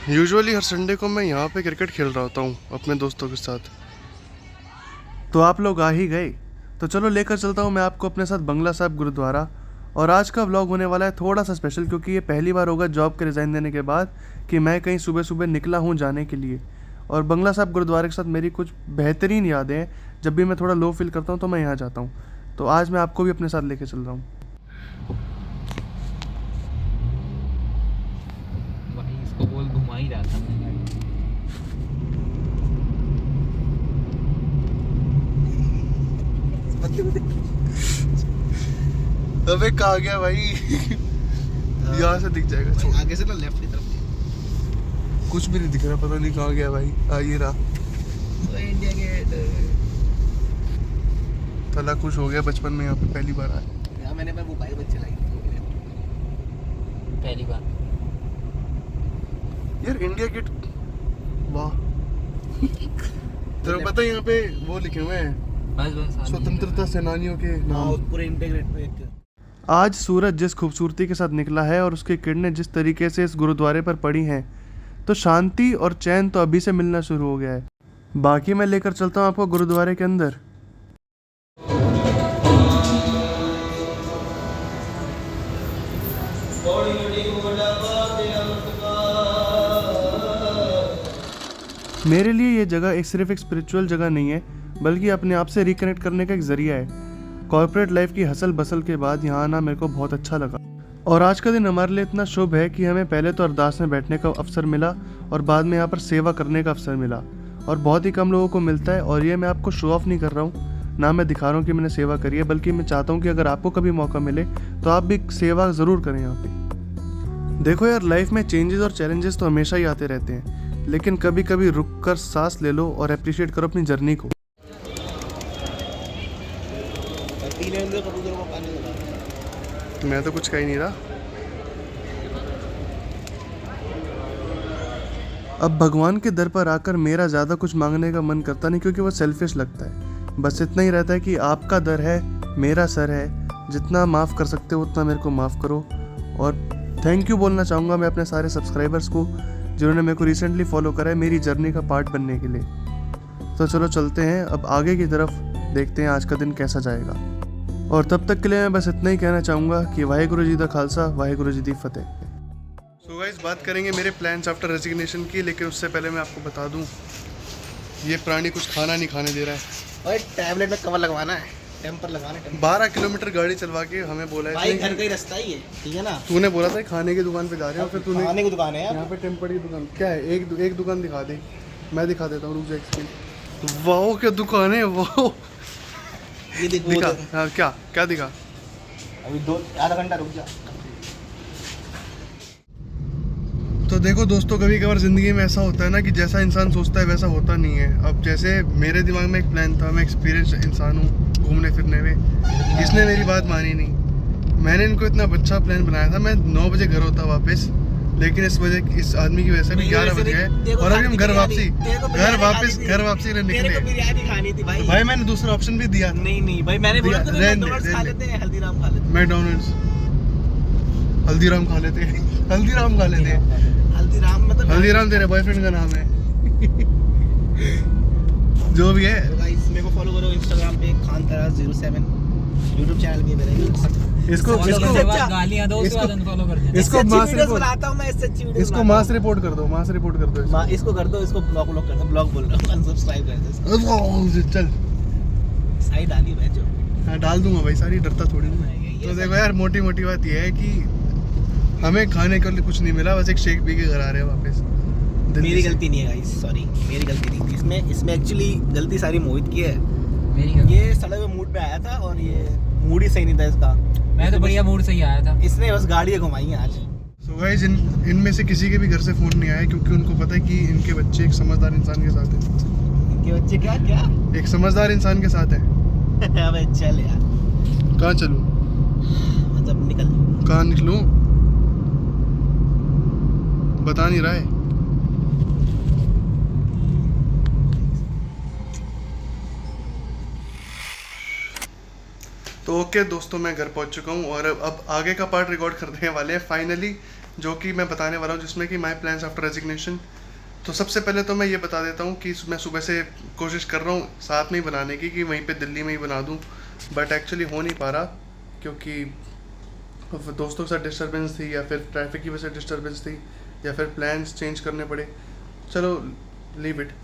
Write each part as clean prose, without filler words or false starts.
Usually हर Sunday को मैं यहाँ पे क्रिकेट खेल रहा होता हूँ अपने दोस्तों के साथ। तो आप लोग आ ही गए, तो चलो लेकर चलता हूँ मैं आपको अपने साथ बंगला साहिब गुरुद्वारा। और आज का व्लॉग होने वाला है थोड़ा सा स्पेशल, क्योंकि ये पहली बार होगा जॉब के रिज़ाइन देने के बाद कि मैं कहीं सुबह सुबह निकला हूँ जाने के लिए। और बंगला साहिब गुरुद्वारे के साथ मेरी कुछ बेहतरीन यादें हैं। जब भी मैं थोड़ा लो फील करता हूँ तो मैं यहाँ जाता हूँ। तो आज मैं आपको भी अपने साथ लेके चल रहा हूँ। भाई इसको बोल घुमा ही रहा था मैं गाड़ी। अबे कहाँ गया भाई? यहाँ से दिख जाएगा। छोड़। आगे से ना लेफ्ट की तरफ कुछ भी नहीं दिख रहा, पता नहीं कहाँ गया भाई। ये रहा। तो इंडिया गेट। तला खुश हो गया, बचपन में यहाँ पे पहली बार आया। यहाँ मैंने वो बाइक बच चलाई पहली बार यार इंडिया गेट, वाह। तेरे को पता है यहाँ पे वो लिखे हुए हैं बस स्वतंत्रता सेनानियों के नाम। पूरे इंडिया गेट पे एक आज सूरज जिस खूबसूरती के साथ निकला है और उसकी किरणें जिस तरीके से इस गुरुद्वारे पर पड़ी हैं, तो शांति और चैन तो अभी से मिलना शुरू हो गया है। बाकी मैं लेकर चलता हूँ आपको गुरुद्वारे के अंदर। मेरे लिए ये जगह सिर्फ एक स्पिरिचुअल जगह नहीं है, बल्कि अपने आप से रिकनेक्ट करने का एक जरिया है। कॉर्पोरेट लाइफ की हसल बसल के बाद यहाँ आना मेरे को बहुत अच्छा लगा। और आज का दिन हमारे लिए इतना शुभ है कि हमें पहले तो अरदास में बैठने का अवसर मिला और बाद में यहाँ पर सेवा करने का अवसर मिला, और बहुत ही कम लोगों को मिलता है। और ये मैं आपको शो ऑफ नहीं कर रहा हूँ, ना मैं दिखा रहा हूँ कि मैंने सेवा करी है, बल्कि मैं चाहता हूँ कि अगर आपको कभी मौका मिले तो आप भी सेवा ज़रूर करें यहाँ पे। देखो यार, लाइफ में चेंजेस और चैलेंजेस तो हमेशा ही आते रहते हैं, लेकिन कभी कभी रुक कर सांस ले लो और अप्रिशिएट करो अपनी जर्नी को। मैं तो कुछ कह ही नहीं रहा। अब भगवान के दर पर आकर मेरा ज़्यादा कुछ मांगने का मन करता नहीं, क्योंकि वो सेल्फिश लगता है। बस इतना ही रहता है कि आपका दर है, मेरा सर है, जितना माफ़ कर सकते हो उतना मेरे को माफ़ करो। और थैंक यू बोलना चाहूँगा मैं अपने सारे सब्सक्राइबर्स को, जिन्होंने मेरे को रिसेंटली फॉलो करा है मेरी जर्नी का पार्ट बनने के लिए। तो चलो चलते हैं अब आगे की तरफ, देखते हैं आज का दिन कैसा जाएगा। और तब तक के लिए मैं बस इतना ही कहना चाहूँगा कि वाहेगुरु जी दा खालसा, वाहेगुरु जी दी फतेह। सो गाइस, बात करेंगे मेरे प्लान्स आफ्टर रेजिग्नेशन की, लेकिन उससे पहले मैं आपको बता दूं, ये प्राणी कुछ खाना नहीं खाने दे रहा है। और टैबलेट में कवर लगवाना है, टेम्पर लगाना है। 12 किलोमीटर गाड़ी चलवा के हमें बोला है भाई घर का ही रास्ता ही है, ठीक है ना। तूने बोला था खाने की दुकान पे जा रहे हो, फिर तूने खाने की दुकान है यहाँ पे टेम्पर की दुकान क्या है? एक दुकान दिखा दे, मैं दिखा देता हूँ, रुक जा एक्सप्लेन। वाह क्या दुकान है, वाह। ये दिखा। हाँ, क्या क्या दिखा? अभी आधा घंटा रुक जा। तो देखो दोस्तों, कभी कभार ज़िंदगी में ऐसा होता है ना कि जैसा इंसान सोचता है वैसा होता नहीं है। अब जैसे मेरे दिमाग में एक प्लान था, मैं एक्सपीरियंस इंसान हूँ घूमने फिरने में, इसने मेरी बात मानी नहीं। मैंने इनको इतना अच्छा प्लान बनाया था, मैं 9 बजे घर होता वापस, लेकिन इस आदमी की वजह से भी 11 बज गए और अभी हम घर वापसी निकले। बिरयानी खानी थी भाई। भाई मैंने दूसरा ऑप्शन भी दिया। नहीं भाई, मैंने बोला था मैकडॉनल्ड्स खा लेते हैं, हल्दीराम खा लेते हैं। मैकडॉनल्ड्स, हल्दीराम खा लेते हैं। हल्दीराम खा लेते हैं। हल्दीराम मतलब हल्दीराम तेरे बॉयफ्रेंड का नाम है। जो भी है। गाइस मेरे को फॉलो करो इंस्टाग्राम पे खानतराज07, यूट्यूब चैनल भी मेरा। इसको गालियां दो, उसके बाद अनफॉलो कर देना। इसको मास रिपोर्ट बनाता हूं मैं, इससे अच्छी वीडियोस इसको मास रिपोर्ट कर दो, मास रिपोर्ट कर दो इसको। इसको कर दो, इसको ब्लॉक कर दो, ब्लॉक बोल रहा हूं, अनसब्सक्राइब कर दो। चल सही डाली भाई जो। हाँ डाल दूंगा भाई, सारी डरता थोड़ी हूँ। तो देखो यार, मोटी मोटी बात यह है कि हमें खाने के लिए कुछ नहीं मिला, बस एक शेक पी के घर आ रहे हैं वापस। मेरी गलती नहीं है गाइस, सॉरी, मेरी गलती नहीं थी। इसमें एक्चुअली गलती सारी मोहित की है। मेरी गलती। ये सड़े हुए मूड पे आया था और ये मूड ही सही नहीं था इसका। मैं तो बढ़िया मूड से ही आया था। इसने बस गाड़ियाँ घुमाई हैं आज। सो गाइस, इनमें से किसी के भी घर से फ़ोन नहीं आया, क्योंकि उनको पता है कि इनके बच्चे एक समझदार इंसान के साथ हैं। इनके बच्चे क्या क्या एक समझदार इंसान के साथ हैं। अबे चल यार, कहाँ चलूँ? मतलब निकल। कहाँ निकलूँ? बता नहीं रहा है। तो तो ओके दोस्तों, मैं घर पहुंच चुका हूं और अब आगे का पार्ट रिकॉर्ड करने वाले हैं फाइनली, जो कि मैं बताने वाला हूं, जिसमें कि माय प्लान्स आफ्टर रेजिग्नेशन। तो सबसे पहले तो मैं ये बता देता हूं कि मैं सुबह से कोशिश कर रहा हूं साथ में ही बनाने की, कि वहीं पे दिल्ली में ही बना दूं, बट एक्चुअली हो नहीं पा रहा क्योंकि दोस्तों के साथ डिस्टर्बेंस थी, या फिर ट्रैफिक की वजह से डिस्टर्बेंस थी, या फिर प्लान्स चेंज करने पड़े। चलो लीव इट।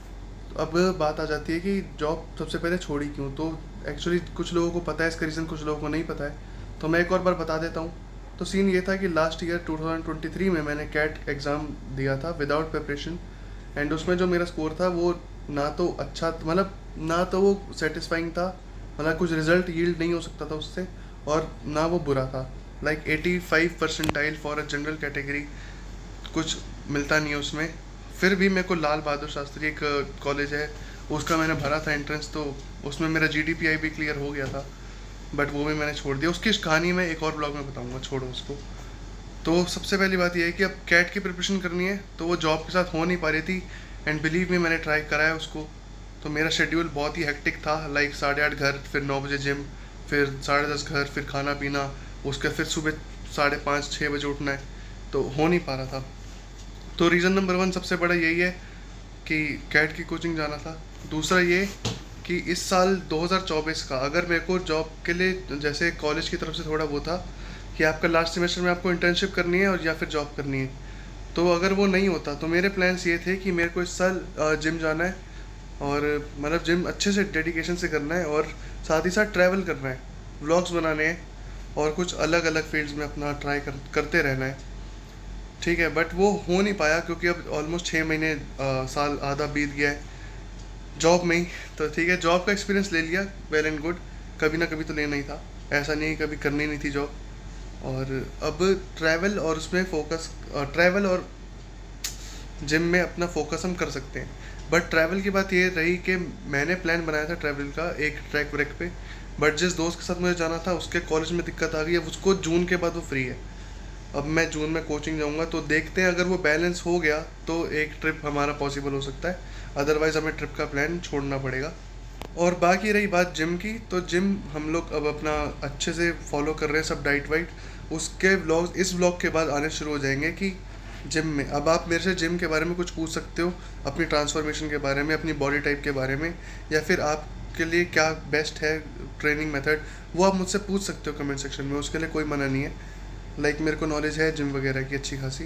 तो अब बात आ जाती है कि जॉब सबसे पहले छोड़ी क्यों। तो एक्चुअली कुछ लोगों को पता है इसका रीज़न, कुछ लोगों को नहीं पता है, तो मैं एक और बार बता देता हूँ। तो सीन ये था कि लास्ट ईयर 2023 में मैंने कैट एग्ज़ाम दिया था विदाउट प्रिपरेशन, एंड उसमें जो मेरा स्कोर था वो ना तो अच्छा, मतलब ना तो वो सेटिस्फाइंग था, मतलब कुछ रिजल्ट यील्ड नहीं हो सकता था उससे, और ना वो बुरा था। Like 85 percentile for a general category, कुछ मिलता नहीं है उसमें। फिर भी मेरे को लाल बहादुर शास्त्री एक कॉलेज है, उसका मैंने भरा था एंट्रेंस, तो उसमें मेरा GDPI भी क्लियर हो गया था, बट वो भी मैंने छोड़ दिया। उसकी कहानी मैं एक और ब्लॉग में बताऊंगा, छोड़ो उसको। तो सबसे पहली बात यह है कि अब कैट की प्रिपरेशन करनी है, तो वो जॉब के साथ हो नहीं पा रही थी, एंड बिलीव मी मैंने ट्राई करा है उसको। तो मेरा शेड्यूल बहुत ही हेक्टिक था, लाइक 8:30 घर, फिर 9 बजे जिम, फिर 10:30 घर, फिर खाना पीना, उसके फिर सुबह 5:30-6 बजे उठना है, तो हो नहीं पा रहा था। तो रीज़न नंबर 1 सबसे बड़ा यही है कि कैट की कोचिंग जाना था। दूसरा ये कि इस साल 2024 का अगर मेरे को जॉब के लिए, जैसे कॉलेज की तरफ से थोड़ा वो था कि आपका लास्ट सेमेस्टर में आपको इंटर्नशिप करनी है और या फिर जॉब करनी है, तो अगर वो नहीं होता तो मेरे प्लान्स ये थे कि मेरे को इस साल जिम जाना है, और मतलब जिम अच्छे से डेडिकेशन से करना है, और साथ ही साथ ट्रैवल करना है, व्लॉग्स बनाने हैं, और कुछ अलग अलग फील्ड्स में अपना ट्राई करते रहना है, ठीक है। बट वो हो नहीं पाया क्योंकि अब ऑलमोस्ट 6 महीने साल आधा बीत गया है जॉब में ही। तो ठीक है, जॉब का एक्सपीरियंस ले लिया, वेल एंड गुड, कभी ना कभी तो लेना ही था, ऐसा नहीं कभी करनी नहीं थी जॉब। और अब ट्रैवल और उसमें फोकस, ट्रैवल और जिम में अपना फोकस हम कर सकते हैं। बट ट्रैवल की बात ये रही कि मैंने प्लान बनाया था ट्रैवल का एक ट्रैक व्रैक पे, बट जिस दोस्त के साथ मुझे जाना था उसके कॉलेज में दिक्कत आ गई है, उसको जून के बाद वो फ्री है। अब मैं जून में कोचिंग जाऊंगा, तो देखते हैं, अगर वो बैलेंस हो गया तो एक ट्रिप हमारा पॉसिबल हो सकता है, अदरवाइज़ हमें ट्रिप का प्लान छोड़ना पड़ेगा। और बाकी रही बात जिम की, तो जिम हम लोग अब अपना अच्छे से फॉलो कर रहे हैं सब, डाइट वाइट। उसके व्लॉग्स इस व्लॉग के बाद आने शुरू हो जाएंगे कि जिम में अब आप मेरे से जिम के बारे में कुछ पूछ सकते हो, अपनी ट्रांसफॉर्मेशन के बारे में, अपनी बॉडी टाइप के बारे में, या फिर आपके लिए क्या बेस्ट है ट्रेनिंग मेथड, वो आप मुझसे पूछ सकते हो कमेंट सेक्शन में, उसके लिए कोई मना नहीं है। लाइक मेरे को नॉलेज है जिम वगैरह की अच्छी खासी,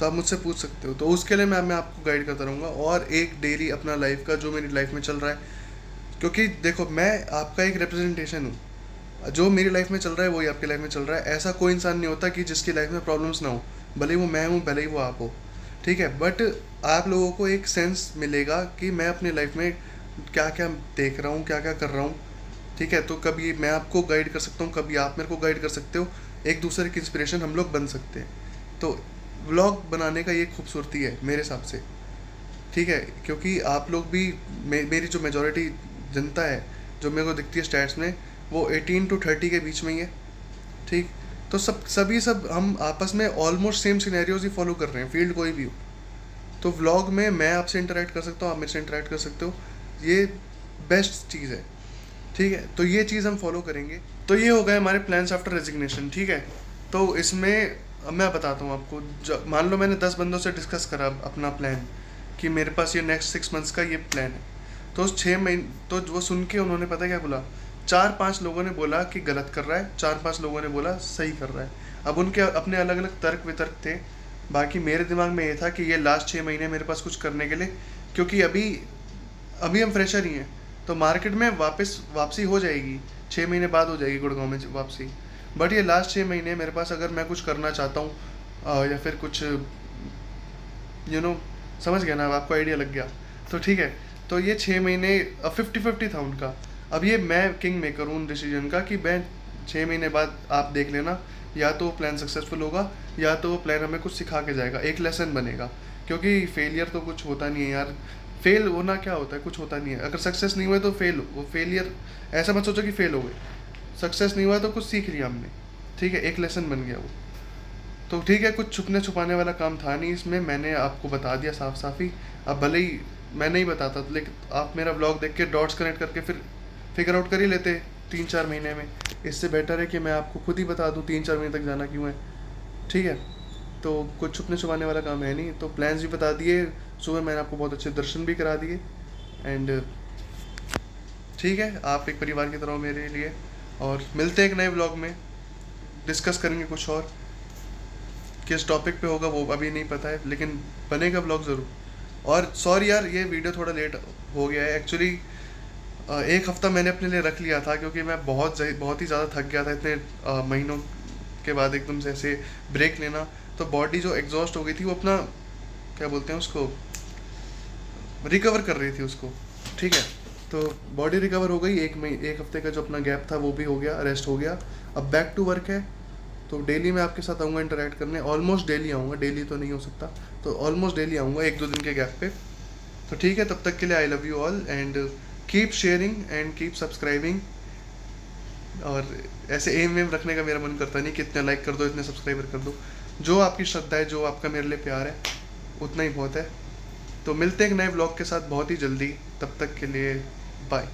तो आप मुझसे पूछ सकते हो, तो उसके लिए मैं आपको गाइड करता रहूँगा। और एक डेली अपना लाइफ का जो मेरी लाइफ में चल रहा है, क्योंकि देखो मैं आपका एक रिप्रेजेंटेशन हूँ, जो मेरी लाइफ में चल रहा है वही आपकी लाइफ में चल रहा है। ऐसा कोई इंसान नहीं होता कि जिसकी लाइफ में प्रॉब्लम्स ना हो, भले ही वो मैं हूँ, भले ही वो आप हो, ठीक है। बट आप लोगों को एक सेंस मिलेगा कि मैं अपनी लाइफ में क्या क्या देख रहा हूँ, क्या क्या कर रहा हूँ, ठीक है। तो कभी मैं आपको गाइड कर सकता हूँ, कभी आप मेरे को गाइड कर सकते हो, एक दूसरे की इंस्पिरेशन हम लोग बन सकते हैं। तो व्लॉग बनाने का ये खूबसूरती है मेरे हिसाब से, ठीक है, क्योंकि आप लोग भी मेरी जो मेजॉरिटी जनता है जो मेरे को दिखती है स्टैट्स में, वो 18 to 30 के बीच में ही है, ठीक। तो सब हम आपस में ऑलमोस्ट सेम सिनेरियोज ही फॉलो कर रहे हैं, फील्ड कोई भी हो। तो व्लॉग में मैं आपसे इंटरेक्ट कर सकता हूँ, आप मेरे से इंटरेक्ट कर सकते हो, ये बेस्ट चीज़ है, ठीक है। तो ये चीज़ हम फॉलो करेंगे। तो ये हो गए हमारे प्लान्स आफ्टर रेजिग्नेशन, ठीक है। तो इसमें अब मैं बताता हूँ आपको, मान लो मैंने 10 बंदों से डिस्कस करा अपना प्लान कि मेरे पास ये नेक्स्ट 6 मंथ्स का ये प्लान है, तो उस 6 महीने, तो वो सुन के उन्होंने पता क्या बोला, 4-5 लोगों ने बोला कि गलत कर रहा है, 4-5 लोगों ने बोला सही कर रहा है। अब उनके अपने अलग अलग तर्क वितर्क थे, बाकी मेरे दिमाग में ये था कि ये लास्ट 6 महीने मेरे पास कुछ करने के लिए, क्योंकि अभी हम फ्रेशर ही हैं, तो मार्केट में वापसी हो जाएगी, 6 महीने बाद हो जाएगी गुड़गांव में वापसी। बट ये लास्ट 6 महीने मेरे पास, अगर मैं कुछ करना चाहता हूँ या फिर कुछ समझ गया ना, आपको आइडिया लग गया, तो ठीक है। तो ये 6 महीने 50-50 था उनका। अब ये मैं किंग मेकर हूँ डिसीजन का कि मैं 6 महीने बाद आप देख लेना, या तो प्लान सक्सेसफुल होगा, या तो वो प्लान हमें कुछ सिखा के जाएगा, एक लेसन बनेगा। क्योंकि फेलियर तो कुछ होता नहीं है यार, फेल होना क्या होता है, कुछ होता नहीं है। अगर सक्सेस नहीं हुए तो फेलियर ऐसा मत सोचो कि फेल हो गए, सक्सेस नहीं हुआ तो कुछ सीख लिया हमने, ठीक है, एक लेसन बन गया वो। तो ठीक है, कुछ छुपने छुपाने वाला काम था नहीं इसमें, मैंने आपको बता दिया साफ साफ ही। अब भले ही मैं नहीं बताता, लेकिन आप मेरा ब्लॉग देख के डॉट्स कनेक्ट करके फिर फिगर आउट कर ही लेते, 3-4 महीने में। इससे बेटर है कि मैं आपको खुद ही बता दूँ 3-4 महीने तक जाना क्यों है, ठीक है। तो कुछ छुपने छुपाने वाला काम है नहीं, तो प्लान्स भी बता दिए, सुबह मैंने आपको बहुत अच्छे दर्शन भी करा दिए, एंड ठीक है, आप एक परिवार की तरह हो मेरे लिए। और मिलते हैं एक नए ब्लॉग में, डिस्कस करेंगे कुछ और, किस टॉपिक पे होगा वो अभी नहीं पता है, लेकिन बनेगा ब्लॉग ज़रूर। और सॉरी यार, ये वीडियो थोड़ा लेट हो गया है एक्चुअली। एक हफ़्ता मैंने अपने लिए रख लिया था क्योंकि मैं बहुत ही ज़्यादा थक गया था इतने महीनों के बाद एकदम से ऐसे ब्रेक लेना। तो बॉडी जो एग्जॉस्ट हो गई थी वो अपना क्या बोलते हैं उसको, रिकवर कर रही थी उसको, ठीक है। तो बॉडी रिकवर हो गई, एक हफ्ते का जो अपना गैप था वो भी हो गया, रेस्ट हो गया। अब बैक टू वर्क है, तो डेली मैं आपके साथ आऊँगा इंटरेक्ट करने, ऑलमोस्ट डेली आऊँगा, डेली तो नहीं हो सकता, तो ऑलमोस्ट डेली आऊँगा 1-2 दिन के गैप पे। तो ठीक है, तब तक के लिए I love you all, and keep sharing and keep subscribing. और ऐसे एम वेम रखने का मेरा मन करता नहीं कि इतने लाइक कर दो, इतने सब्सक्राइबर कर दो, जो आपकी श्रद्धा है, जो आपका मेरे लिए प्यार है, उतना ही बहुत है। तो मिलते हैं एक नए ब्लॉग के साथ बहुत ही जल्दी, तब तक के लिए बाय।